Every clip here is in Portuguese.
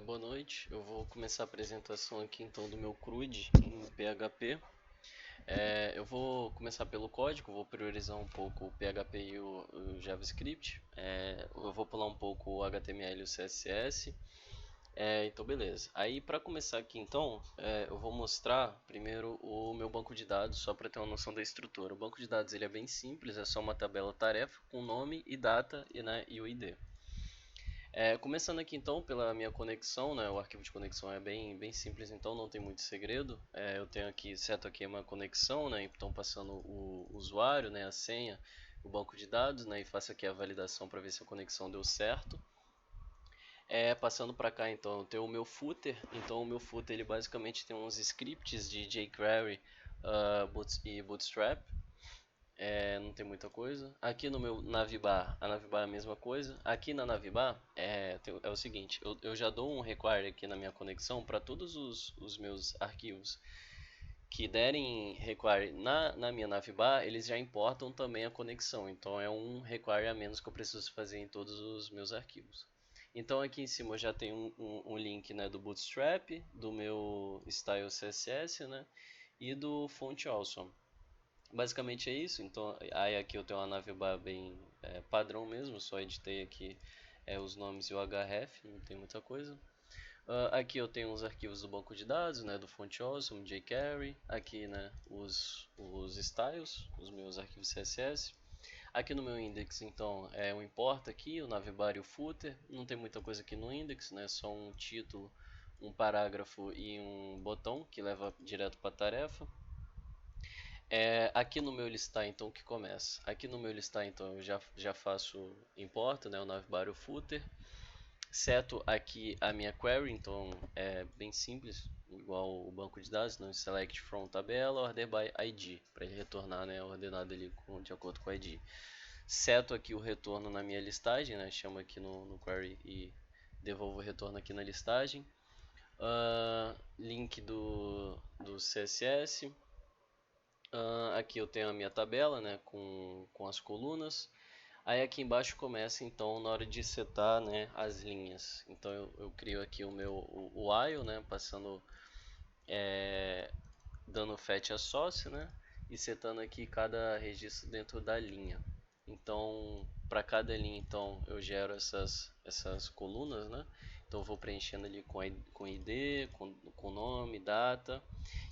Boa noite. Eu vou começar a apresentação aqui então do meu CRUD em PHP. Eu vou começar pelo código, vou priorizar um pouco o PHP e o JavaScript. Eu vou pular um pouco o HTML e o CSS. Então beleza. Aí para começar aqui então, eu vou mostrar primeiro o meu banco de dados só para ter uma noção da estrutura. O banco de dados ele é bem simples, é só uma tabela tarefa com nome e data e o ID. Começando aqui então pela minha conexão, né? O arquivo de conexão é bem simples, então não tem muito segredo. Eu tenho aqui, seto aqui uma conexão, né? Então passando o usuário, né? A senha, o banco de dados, né? E faço aqui a validação para ver se a conexão deu certo. Passando para cá então, eu tenho o meu footer. Então o meu footer ele basicamente tem uns scripts de jQuery e Bootstrap. Não tem muita coisa. Aqui no meu Navibar, a Navibar é a mesma coisa. Aqui na Navibar é o seguinte, eu já dou um require aqui na minha conexão para todos os meus arquivos que derem require na minha Navibar, eles já importam também a conexão. Então é um require a menos que eu preciso fazer em todos os meus arquivos. Então aqui em cima eu já tenho um link, né, do Bootstrap, do meu Style CSS, né, e do Font Awesome. Basicamente é isso. Então aí aqui eu tenho uma Navibar bem padrão mesmo, só editei aqui os nomes e o href, não tem muita coisa. Aqui eu tenho os arquivos do banco de dados, né, do Font Awesome, jQuery, aqui, né, os styles, os meus arquivos CSS. Aqui no meu index, então, o importa aqui, o navbar e o footer. Não tem muita coisa aqui no index, né, só um título, um parágrafo e um botão que leva direto para a tarefa. Aqui no meu listar então que começa. Aqui no meu listar então eu já faço importa, né, o navbar e o footer. Seto aqui a minha query, então é bem simples, igual o banco de dados, não select from tabela, order by ID, para ele retornar, né, ordenado ali de acordo com o ID. Seto aqui o retorno na minha listagem, né, chamo aqui no query e devolvo o retorno aqui na listagem. Link do CSS. Aqui eu tenho a minha tabela, né, com as colunas. Aí aqui embaixo começa então na hora de setar, né, as linhas. Então eu crio aqui o while, né, passando dando fetch a source, né, e setando aqui cada registro dentro da linha. Então para cada linha então eu gero essas colunas, né. Então eu vou preenchendo ali com ID, com nome, data.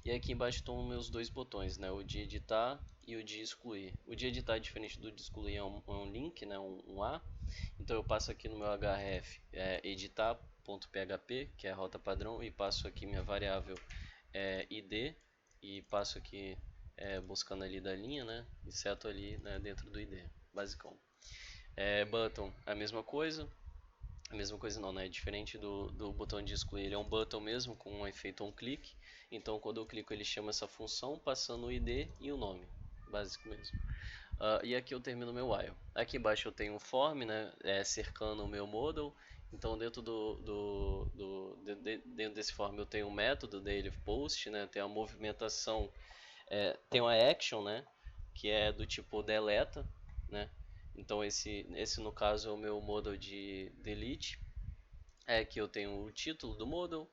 E aqui embaixo estão meus dois botões, né? O de editar e o de excluir. O de editar é diferente do de excluir, é um link, né? Um A. Então eu passo aqui no meu href editar.php, que é a rota padrão, e passo aqui minha variável id e passo aqui buscando ali da linha, né? E seto ali, né, dentro do id, basicão. Button, a mesma coisa. A mesma coisa não, né? Diferente do botão de excluir, ele é um button mesmo com um efeito on-click. Então quando eu clico ele chama essa função passando o ID e o nome, básico mesmo. E aqui eu termino meu while. Aqui embaixo eu tenho um form, né? Cercando o meu model. Então dentro desse form eu tenho um método dele post, né? Tem a movimentação, tem uma action, né? Que é do tipo deleta, né? Então esse no caso é o meu model de delete. Aqui eu tenho o título do model.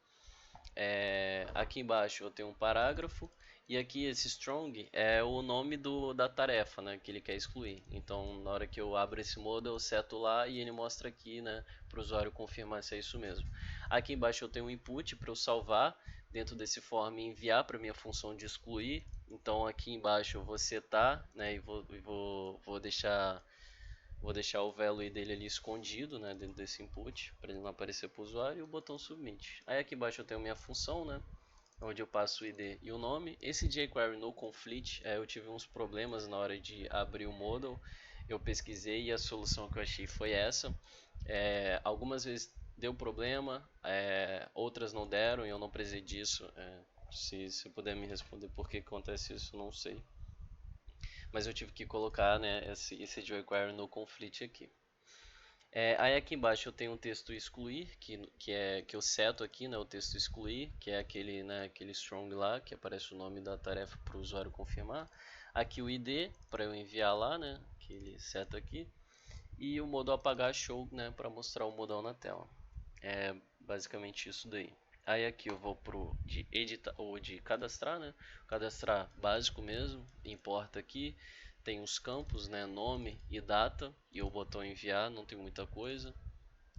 Aqui embaixo eu tenho um parágrafo. E aqui esse strong é o nome da tarefa, né, que ele quer excluir. Então na hora que eu abro esse model eu seto lá e ele mostra aqui, né, para o usuário confirmar se é isso mesmo. Aqui embaixo eu tenho um input para eu salvar dentro desse form e enviar para minha função de excluir. Então aqui embaixo eu vou setar, né, e vou deixar o value dele ali escondido, né, dentro desse input, para ele não aparecer para o usuário, e o botão submit. Aí aqui embaixo eu tenho minha função, né, onde eu passo o ID e o nome. Esse jQuery no conflict, eu tive uns problemas na hora de abrir o model. Eu pesquisei e a solução que eu achei foi essa. Algumas vezes deu problema, outras não deram e eu não precisei disso. Se puder me responder por que acontece isso, não sei. Mas eu tive que colocar, né, esse jQuery no conflict aqui. Aí aqui embaixo eu tenho um texto excluir, que eu seto aqui, né, o texto excluir, que é aquele, né, aquele strong lá, que aparece o nome da tarefa para o usuário confirmar. Aqui o ID, para eu enviar lá, né, que ele seta aqui. E o modo apagar show, né, para mostrar o modal na tela. É basicamente isso daí. Aí aqui eu vou pro de editar ou de cadastrar, né? Cadastrar básico mesmo, importa aqui, tem os campos, né? Nome e data e o botão enviar, não tem muita coisa.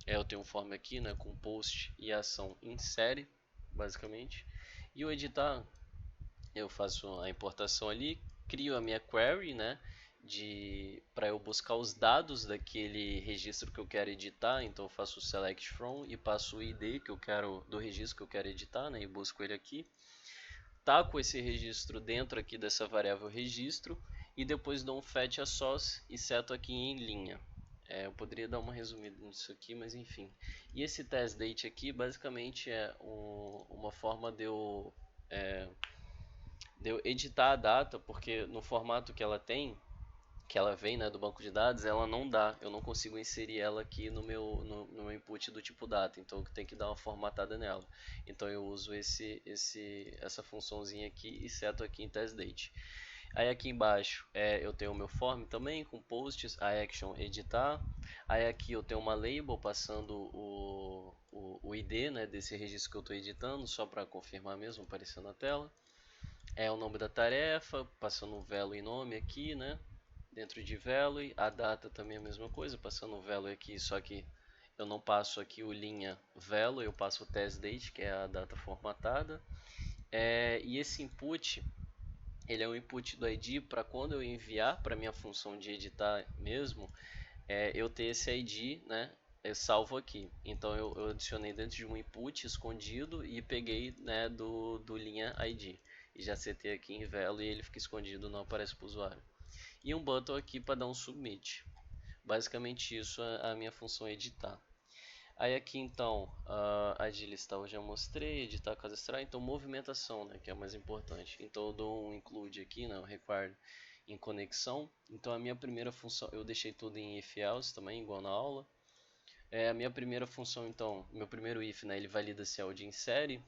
Eu tenho um form aqui, né? Com post e ação insere, basicamente. E o editar, eu faço a importação ali, crio a minha query, né? Para eu buscar os dados daquele registro que eu quero editar, então eu faço o select from e passo o ID que eu quero do registro que eu quero editar, né, e busco ele aqui. Taco esse registro dentro aqui dessa variável registro e depois dou um fetch a source e seto aqui em linha. Eu poderia dar uma resumida nisso aqui, mas enfim. E esse test date aqui basicamente é uma forma de eu editar a data, porque no formato que ela tem, que ela vem, né, do banco de dados, ela não dá, eu não consigo inserir ela aqui no meu input do tipo data, então eu tenho que dar uma formatada nela. Então eu uso essa funçãozinha aqui e seto aqui em testDate. Aí aqui embaixo eu tenho o meu form também com posts, a action editar. Aí aqui eu tenho uma label passando o ID, né, desse registro que eu estou editando, só para confirmar mesmo, aparecendo na tela. O nome da tarefa, passando o value e nome aqui, né? Dentro de value, a data também é a mesma coisa, passando o value aqui, só que eu não passo aqui o linha value, eu passo o test date, que é a data formatada. E esse input, ele é o input do ID para quando eu enviar para minha função de editar mesmo, eu ter esse ID, né? Salvo aqui. Então eu adicionei dentro de um input escondido e peguei, né, do linha ID. E já setei aqui em value e ele fica escondido, não aparece para o usuário. E um button aqui para dar um submit. Basicamente isso é a minha função editar. Aí aqui então, a de listar eu já mostrei, editar, cadastrar, então movimentação, né, que é o mais importante. Então eu dou um include aqui, né, o require em conexão. Então a minha primeira função, eu deixei tudo em if else também, igual na aula. A minha primeira função então, meu primeiro if, né, ele valida se é o de insere.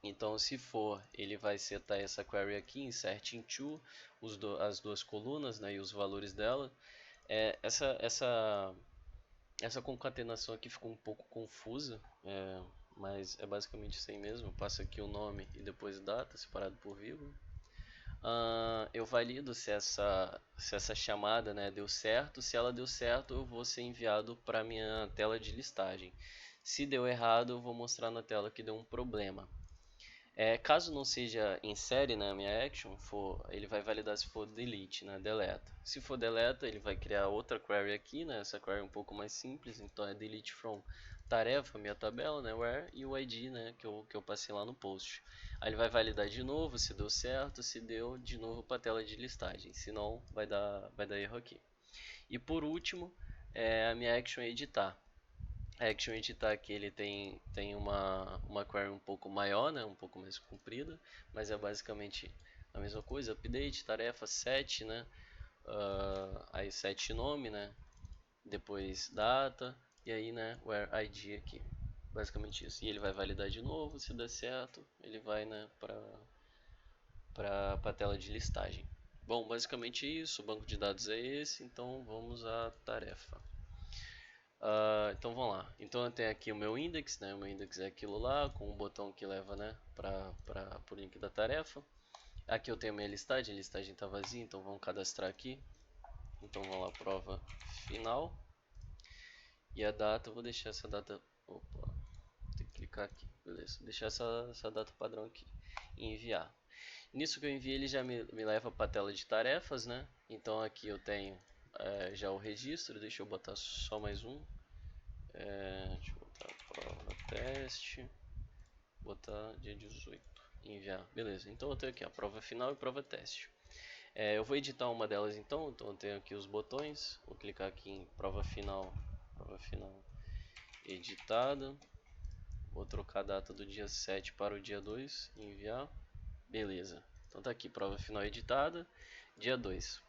Então se for, ele vai setar essa query aqui, insert into, as duas colunas, né, e os valores dela. Essa concatenação aqui ficou um pouco confusa, mas é basicamente isso aí mesmo. Passa aqui o nome e depois data, separado por vírgula. Eu valido se essa chamada, né, deu certo. Se ela deu certo, eu vou ser enviado para minha tela de listagem. Se deu errado, eu vou mostrar na tela que deu um problema. Caso não seja em série, né, minha action, ele vai validar se for delete, né, deleta. Se for deleta, ele vai criar outra query aqui, né, essa query é um pouco mais simples, então é delete from tarefa, minha tabela, né, where, e o ID, né, que eu passei lá no post. Aí ele vai validar de novo se deu certo, se deu, de novo para a tela de listagem, senão vai dar erro aqui. E por último, a minha action é editar. Action Editar aqui ele tem uma query um pouco maior, né, um pouco mais comprida, mas é basicamente a mesma coisa, update, tarefa, set, né, aí set nome, né, depois data, e aí, né, where ID aqui, basicamente isso. E ele vai validar de novo, se der certo, ele vai, né, para a tela de listagem. Bom, basicamente isso, o banco de dados é esse, então vamos à tarefa. Então vamos lá. Então eu tenho aqui o meu index, né? O meu index é aquilo lá, com o botão que leva, né, para o link da tarefa. Aqui eu tenho a listagem está vazia, então vamos cadastrar aqui. Então vamos lá, prova final. E a data, eu vou deixar essa data. Opa, tem que clicar aqui, beleza. Deixar essa data padrão aqui e enviar. Nisso que eu enviei, ele já me leva para a tela de tarefas, né? Então aqui eu tenho já o registro, deixa eu botar só mais um. Deixa eu botar prova teste, botar dia 18, enviar, beleza. Então eu tenho aqui a prova final e prova teste. Eu vou editar uma delas então eu tenho aqui os botões, vou clicar aqui em prova final editada, vou trocar a data do dia 7 para o dia 2, enviar, beleza. Então tá aqui, prova final editada, dia 2.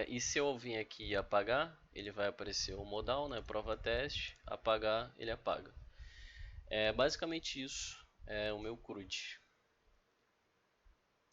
E se eu vir aqui e apagar, ele vai aparecer o modal, né, prova teste, apagar, ele apaga. Basicamente isso é o meu CRUD.